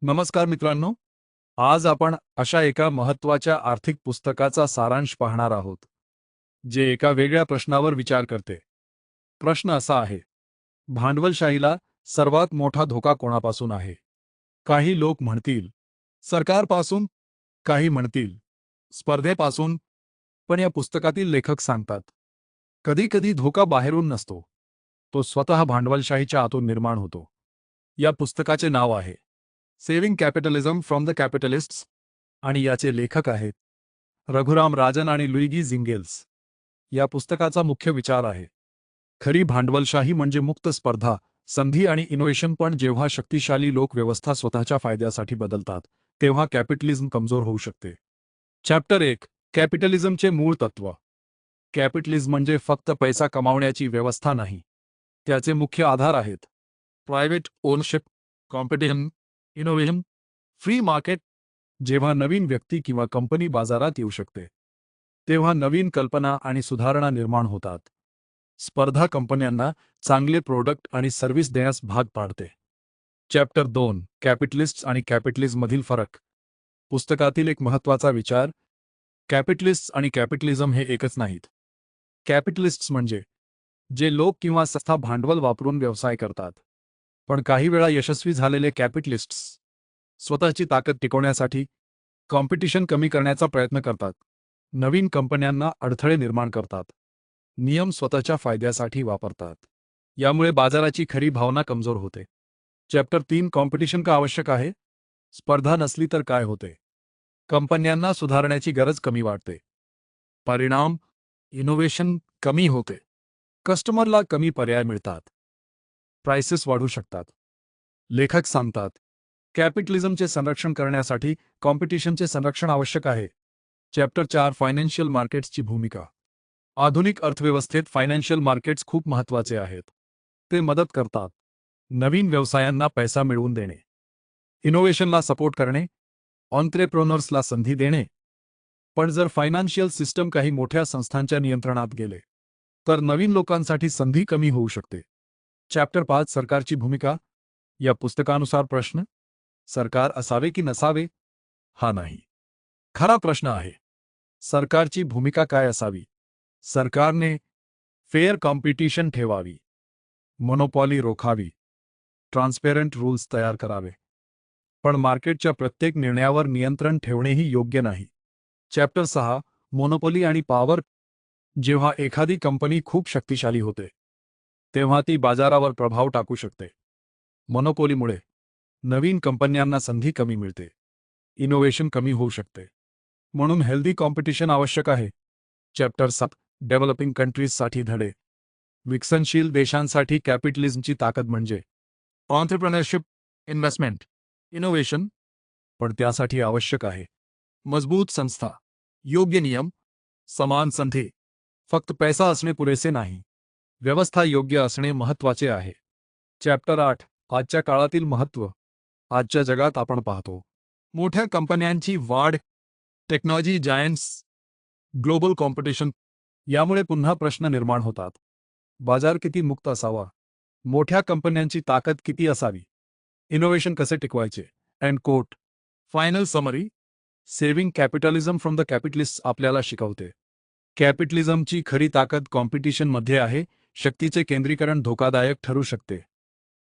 नमस्कार मित्रांनो, आज आपण अशा एका महत्त्वाच्या आर्थिक पुस्तकाचा सारांश पाहणार आहोत, जे एका वेगळ्या प्रश्नावर विचार करते. प्रश्न असा आहे, भांडवलशाहीला सर्वात मोठा धोका कोणापासून आहे? काही लोक म्हणतील, सरकारपासून, काही म्हणतील, स्पर्धेपासून, पण या पुस्तकातील लेखक सांगतात, कधी-कधी धोका बाहेरून नसतो. तो स्वतः भांडवलशाहीच्या आतून निर्माण होतो. या पुस्तकाचे नाव आहे सेव्हिंग कॅपिटलिझम फ्रॉम द कॅपिटलिस्ट्स आणि याचे लेखक आहेत रघुराम राजन आणि लुईगी झिंगेल्स. या पुस्तकाचा मुख्य विचार आहे, खरी भांडवलशाही म्हणजे मुक्त स्पर्धा, संधी आणि इनोव्हेशन. पण जेव्हा शक्तिशाली लोक व्यवस्था स्वतःच्या फायद्यासाठी बदलतात, तेव्हा कॅपिटलिझम कमजोर होऊ शकते. चॅप्टर 1, कॅपिटलिझमचे मूळ तत्व. कॅपिटलिझम म्हणजे फक्त पैसा कमावण्याची व्यवस्था नाही. त्याचे मुख्य आधार आहेत private ownership, competition, innovation, free market. जेव्हा नवीन व्यक्ती किंवा कंपनी बाजारात येऊ शकते, तेव्हा नवीन कल्पना आणि सुधारणा निर्माण होतात. स्पर्धा कंपन्यांना चांगले प्रोडक्ट आणि सर्व्हिस देण्यास भाग पाडते. चॅप्टर 2, कॅपिटलिस्ट्स आणि कॅपिटलिझममधील फरक. पुस्तकातील एक महत्त्वाचा विचार, कॅपिटलिस्ट्स आणि कॅपिटलिझम हे एकच नाहीत. कॅपिटलिस्ट्स म्हणजे जे लोक किंवा संस्था भांडवल वापरून व्यवसाय करतात. पण काही वेळा यशस्वी झालेले कॅपिटलिस्ट्स स्वतःची ताकद टिकवण्यासाठी कॉम्पिटिशन कमी करण्याचा प्रयत्न करतात. नवीन कंपन्यांना अडथळे निर्माण करतात. नियम स्वतःच्या फायद्यासाठी वापरतात. यामुळे बाजाराची खरी भावना कमजोर होते. चॅप्टर 3, कॉम्पिटिशन का आवश्यक आहे? स्पर्धा नसली तर काय होते? कंपन्यांना सुधारण्याची गरज कमी वाटते. परिणाम, इनोव्हेशन कमी होते. कस्टमरला कमी पर्याय मिळतात. प्राइसेस वाढू शकतात. लेखक सांगतात, कॅपिटलिझमचे संरक्षण करण्यासाठी कॉम्पिटिशनचे संरक्षण आवश्यक आहे. चॅप्टर 4, फायनान्शियल मार्केट्सची भूमिका. आधुनिक अर्थव्यवस्थेत फायनान्शियल मार्केट्स खूप महत्त्वाचे आहेत. ते मदत करतात नवीन व्यवसायांना पैसा मिळवून देणे, इनोव्हेशनला सपोर्ट करणे, ऑन्ट्रेप्रोनर्सला संधी देणे. पण जर फायनान्शियल सिस्टम काही मोठ्या संस्थांच्या नियंत्रणात गेले, तर नवीन लोकांसाठी संधी कमी होऊ शकते. चॅप्टर 5, सरकारची भूमिका. या पुस्तकानुसार प्रश्न, सरकार असावे की नसावे? हा नाही. खरा प्रश्न आहे, सरकारची भूमिका काय असावी? सरकारने फेअर कॉम्पिटिशन ठेवावी, मोनोपॉली रोखावी, ट्रान्सपेरंट रूल्स तयार करावे. पण मार्केटच्या प्रत्येक निर्णयावर नियंत्रण ठेवणेही योग्य नाही. चॅप्टर 6, मोनोपॉली आणि पॉवर. जेव्हा एखादी कंपनी खूप शक्तिशाली होते, तेव्हा ती बाजारावर प्रभाव टाकू शकते. मोनोपॉलीमुळे नवीन कंपन्यांना संधी कमी मिळते. इनोव्हेशन कमी होऊ शकते. म्हणून हेल्दी कॉम्पिटिशन आवश्यक आहे. चॅप्टर 7, डेव्हलपिंग कंट्रीजसाठी धडे. विकसनशील देशांसाठी कॅपिटलिझमची ताकद म्हणजे ऑन्ट्रप्रेनरशिप, इन्व्हेस्टमेंट, इनोव्हेशन. पण त्यासाठी आवश्यक आहे मजबूत संस्था, योग्य नियम, समान संधी. फक्त पैसा असणे पुरेसे नाही, व्यवस्था योग्य असणे महत्त्वाचे आहे. चॅप्टर 8, आजच्या काळातील महत्त्व. आजच्या जगात आपण पाहतो मोठ्या कंपन्यांची वाढ, टेक्नॉलॉजी जायंट्स, ग्लोबल कॉम्पिटिशन. यामुळे पुन्हा प्रश्न निर्माण होतात, बाजार किती मुक्त असावा? मोठ्या कंपन्यांची ताकद किती असावी? इनोव्हेशन कसे टिकवायचे? End quote. Final summary, saving capitalism from the capitalists आपल्याला शिकवते, कॅपिटलिझमची खरी ताकद कॉम्पिटिशनमध्ये आहे. शक्तीचे केंद्रीकरण धोकादायक ठरू शकते.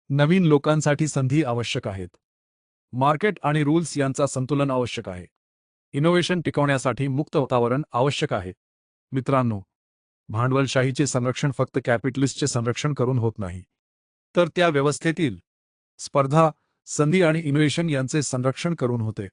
नवीन लोकांसाठी संधी आवश्यक आहेत. मार्केट आणि रूल्स यांचा संतुलन आवश्यक आहे. इनोव्हेशन टिकवण्यासाठी मुक्त वातावरण आवश्यक आहे. मित्रांनो, भांडवलशाहीचे संरक्षण फक्त कॅपिटलिस्टचे संरक्षण करून होत नाही, तर त्या व्यवस्थेतील स्पर्धा, संधी आणि इनोव्हेशन यांचे संरक्षण करून होते.